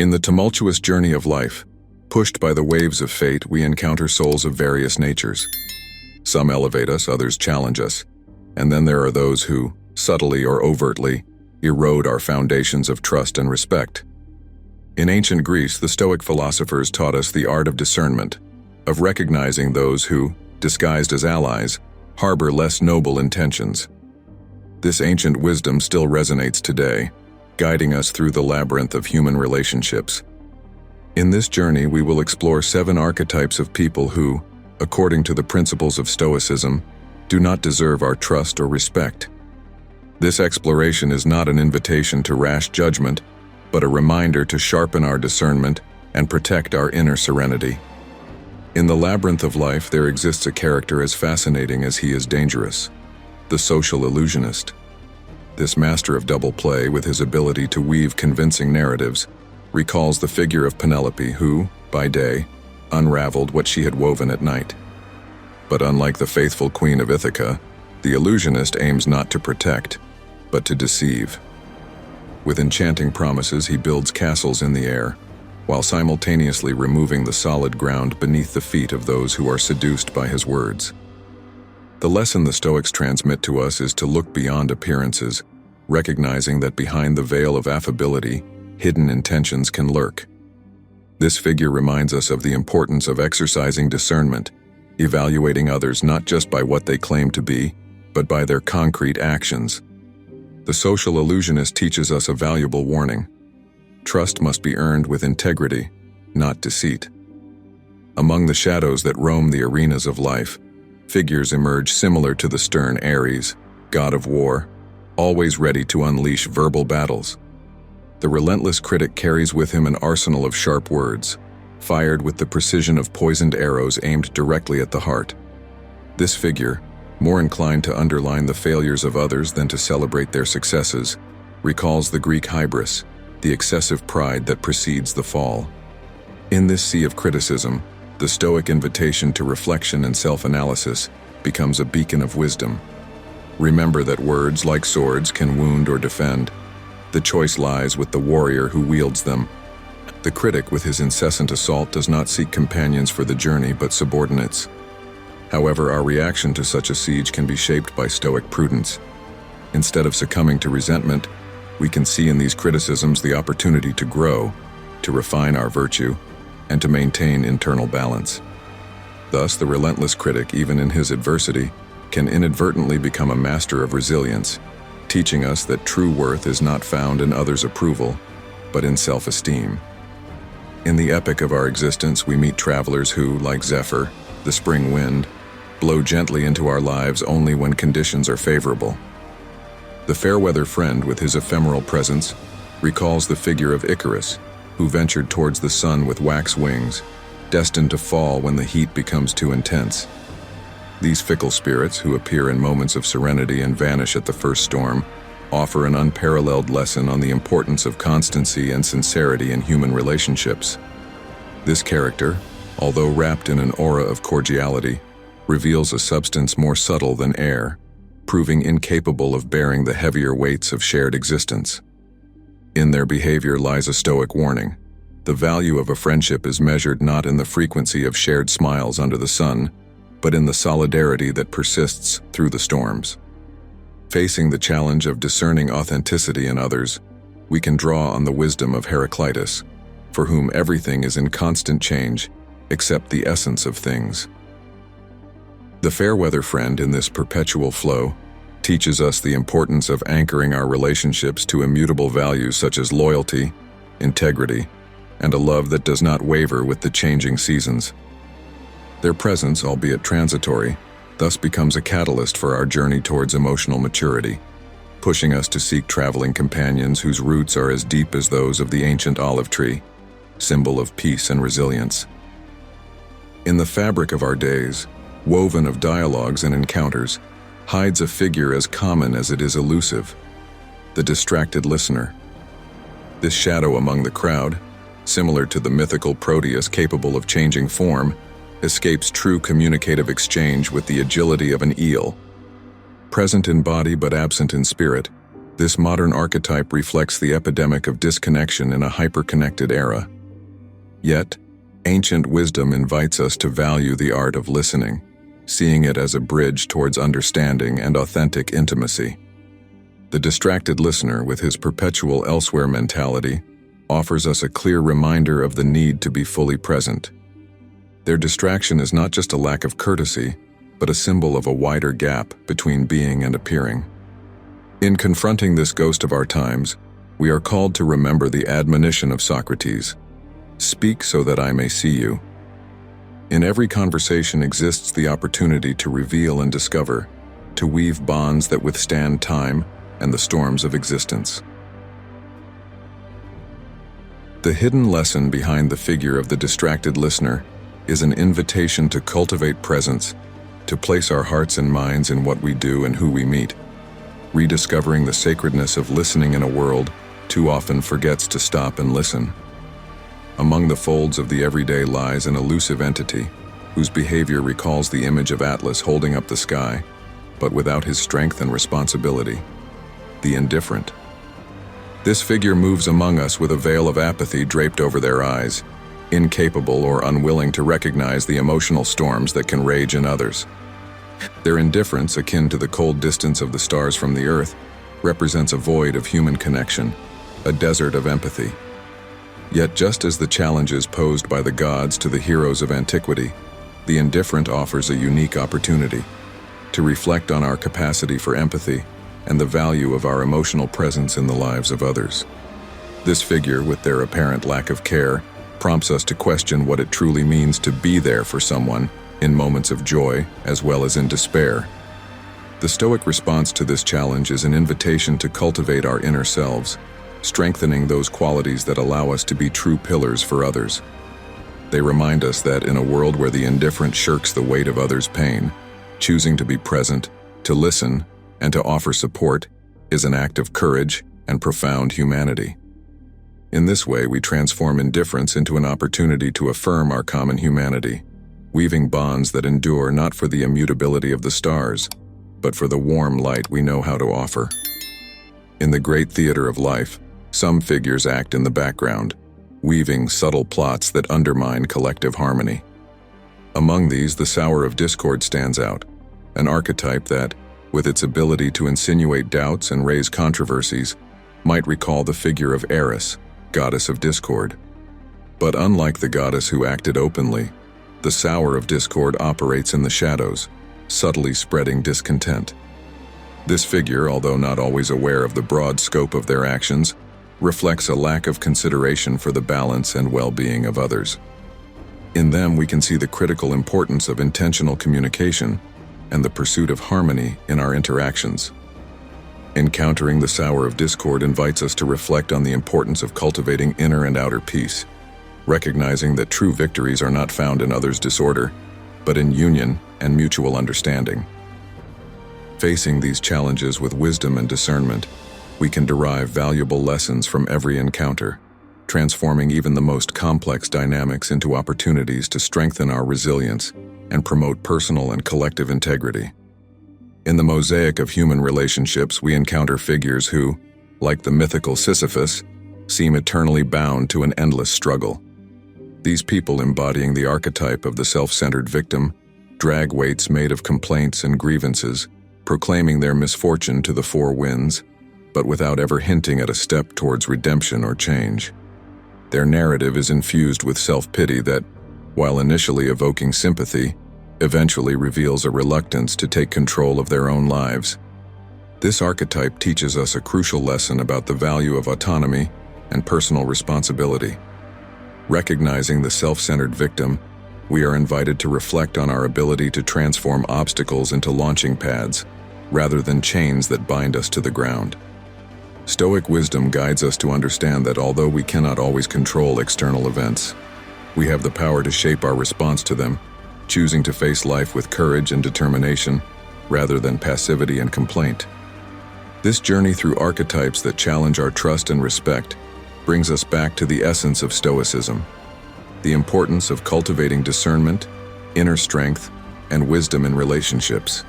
In the tumultuous journey of life, pushed by the waves of fate, we encounter souls of various natures. Some elevate us, others challenge us, and then there are those who, subtly or overtly, erode our foundations of trust and respect. In ancient Greece, the Stoic philosophers taught us the art of discernment, of recognizing those who, disguised as allies, harbor less noble intentions. This ancient wisdom still resonates today, guiding us through the labyrinth of human relationships. In this journey, we will explore 7 archetypes of people who, according to the principles of Stoicism, do not deserve our trust or respect. This exploration is not an invitation to rash judgment, but a reminder to sharpen our discernment and protect our inner serenity. In the labyrinth of life, there exists a character as fascinating as he is dangerous: the social illusionist. This master of double play, with his ability to weave convincing narratives, recalls the figure of Penelope who, by day, unraveled what she had woven at night. But unlike the faithful queen of Ithaca, the illusionist aims not to protect, but to deceive. With enchanting promises, he builds castles in the air, while simultaneously removing the solid ground beneath the feet of those who are seduced by his words. The lesson the Stoics transmit to us is to look beyond appearances, recognizing that behind the veil of affability, hidden intentions can lurk. This figure reminds us of the importance of exercising discernment, evaluating others not just by what they claim to be, but by their concrete actions. The social illusionist teaches us a valuable warning. Trust must be earned with integrity, not deceit. Among the shadows that roam the arenas of life, figures emerge similar to the stern Ares, god of war, always ready to unleash verbal battles. The relentless critic carries with him an arsenal of sharp words, fired with the precision of poisoned arrows aimed directly at the heart. This figure, more inclined to underline the failures of others than to celebrate their successes, recalls the Greek hybris, the excessive pride that precedes the fall. In this sea of criticism, the Stoic invitation to reflection and self-analysis becomes a beacon of wisdom. Remember that words, like swords, can wound or defend. The choice lies with the warrior who wields them. The critic, with his incessant assault, does not seek companions for the journey, but subordinates. However, our reaction to such a siege can be shaped by Stoic prudence. Instead of succumbing to resentment, we can see in these criticisms the opportunity to grow, to refine our virtue, and to maintain internal balance. Thus, the relentless critic, even in his adversity, can inadvertently become a master of resilience, teaching us that true worth is not found in others' approval, but in self-esteem. In the epic of our existence, we meet travelers who, like Zephyr, the spring wind, blow gently into our lives only when conditions are favorable. The fair-weather friend, with his ephemeral presence, recalls the figure of Icarus, who ventured towards the sun with wax wings, destined to fall when the heat becomes too intense. These fickle spirits, who appear in moments of serenity and vanish at the first storm, offer an unparalleled lesson on the importance of constancy and sincerity in human relationships. This character, although wrapped in an aura of cordiality, reveals a substance more subtle than air, proving incapable of bearing the heavier weights of shared existence. In their behavior lies a Stoic warning. The value of a friendship is measured not in the frequency of shared smiles under the sun, but in the solidarity that persists through the storms. Facing the challenge of discerning authenticity in others, we can draw on the wisdom of Heraclitus, for whom everything is in constant change, except the essence of things. The fair-weather friend, in this perpetual flow, teaches us the importance of anchoring our relationships to immutable values such as loyalty, integrity, and a love that does not waver with the changing seasons. Their presence, albeit transitory, thus becomes a catalyst for our journey towards emotional maturity, pushing us to seek traveling companions whose roots are as deep as those of the ancient olive tree, symbol of peace and resilience. In the fabric of our days, woven of dialogues and encounters, hides a figure as common as it is elusive: the distracted listener. This shadow among the crowd, similar to the mythical Proteus capable of changing form, escapes true communicative exchange with the agility of an eel. Present in body but absent in spirit, This modern archetype reflects the epidemic of disconnection in a hyper-connected era. Yet, ancient wisdom invites us to value the art of listening, seeing it as a bridge towards understanding and authentic intimacy. The distracted listener, with his perpetual elsewhere mentality, offers us a clear reminder of the need to be fully present. Their distraction is not just a lack of courtesy, but a symbol of a wider gap between being and appearing. In confronting this ghost of our times, we are called to remember the admonition of Socrates, "Speak so that I may see you." In every conversation exists the opportunity to reveal and discover, to weave bonds that withstand time and the storms of existence. The hidden lesson behind the figure of the distracted listener is an invitation to cultivate presence, to place our hearts and minds in what we do and who we meet, rediscovering the sacredness of listening in a world too often forgets to stop and listen. Among the folds of the everyday lies an elusive entity whose behavior recalls the image of Atlas holding up the sky, but without his strength and responsibility: the indifferent. This figure moves among us with a veil of apathy draped over their eyes, incapable or unwilling to recognize the emotional storms that can rage in others. Their indifference, akin to the cold distance of the stars from the earth, represents a void of human connection, a desert of empathy. Yet just as the challenges posed by the gods to the heroes of antiquity, the indifferent offers a unique opportunity to reflect on our capacity for empathy and the value of our emotional presence in the lives of others. This figure, with their apparent lack of care, prompts us to question what it truly means to be there for someone in moments of joy as well as in despair. The Stoic response to this challenge is an invitation to cultivate our inner selves, strengthening those qualities that allow us to be true pillars for others. They remind us that in a world where the indifferent shirks the weight of others' pain, choosing to be present, to listen, and to offer support is an act of courage and profound humanity. In this way, we transform indifference into an opportunity to affirm our common humanity, weaving bonds that endure not for the immutability of the stars, but for the warm light we know how to offer. In the great theater of life, some figures act in the background, weaving subtle plots that undermine collective harmony. Among these, the sower of discord stands out, an archetype that, with its ability to insinuate doubts and raise controversies, might recall the figure of Eris, goddess of discord. But unlike the goddess who acted openly, the sower of discord operates in the shadows, subtly spreading discontent. This figure, although not always aware of the broad scope of their actions, reflects a lack of consideration for the balance and well-being of others. In them, we can see the critical importance of intentional communication and the pursuit of harmony in our interactions. Encountering the sower of discord invites us to reflect on the importance of cultivating inner and outer peace, recognizing that true victories are not found in others' disorder, but in union and mutual understanding. Facing these challenges with wisdom and discernment, we can derive valuable lessons from every encounter, transforming even the most complex dynamics into opportunities to strengthen our resilience and promote personal and collective integrity. In the mosaic of human relationships, we encounter figures who, like the mythical Sisyphus, seem eternally bound to an endless struggle. These people, embodying the archetype of the self-centered victim, drag weights made of complaints and grievances, proclaiming their misfortune to the four winds, but without ever hinting at a step towards redemption or change. Their narrative is infused with self-pity that, while initially evoking sympathy, eventually reveals a reluctance to take control of their own lives. This archetype teaches us a crucial lesson about the value of autonomy and personal responsibility. Recognizing the self-centered victim, we are invited to reflect on our ability to transform obstacles into launching pads, rather than chains that bind us to the ground. Stoic wisdom guides us to understand that although we cannot always control external events, we have the power to shape our response to them, choosing to face life with courage and determination, rather than passivity and complaint. This journey through archetypes that challenge our trust and respect brings us back to the essence of Stoicism, the importance of cultivating discernment, inner strength, and wisdom in relationships.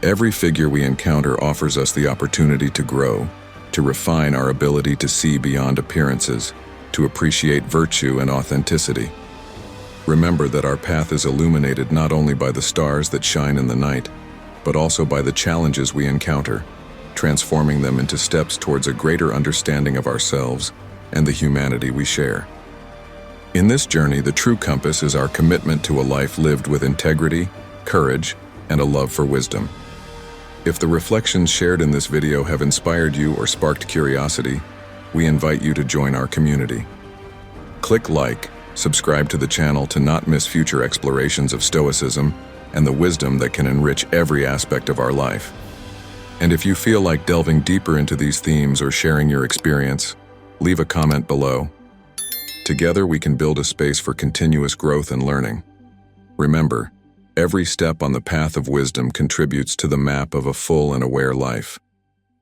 Every figure we encounter offers us the opportunity to grow, to refine our ability to see beyond appearances, to appreciate virtue and authenticity. Remember that our path is illuminated not only by the stars that shine in the night, but also by the challenges we encounter, transforming them into steps towards a greater understanding of ourselves and the humanity we share. In this journey, the true compass is our commitment to a life lived with integrity, courage, and a love for wisdom. If the reflections shared in this video have inspired you or sparked curiosity, we invite you to join our community. Click like, subscribe to the channel to not miss future explorations of Stoicism and the wisdom that can enrich every aspect of our life. And if you feel like delving deeper into these themes or sharing your experience, leave a comment below. Together we can build a space for continuous growth and learning. Remember, every step on the path of wisdom contributes to the map of a full and aware life.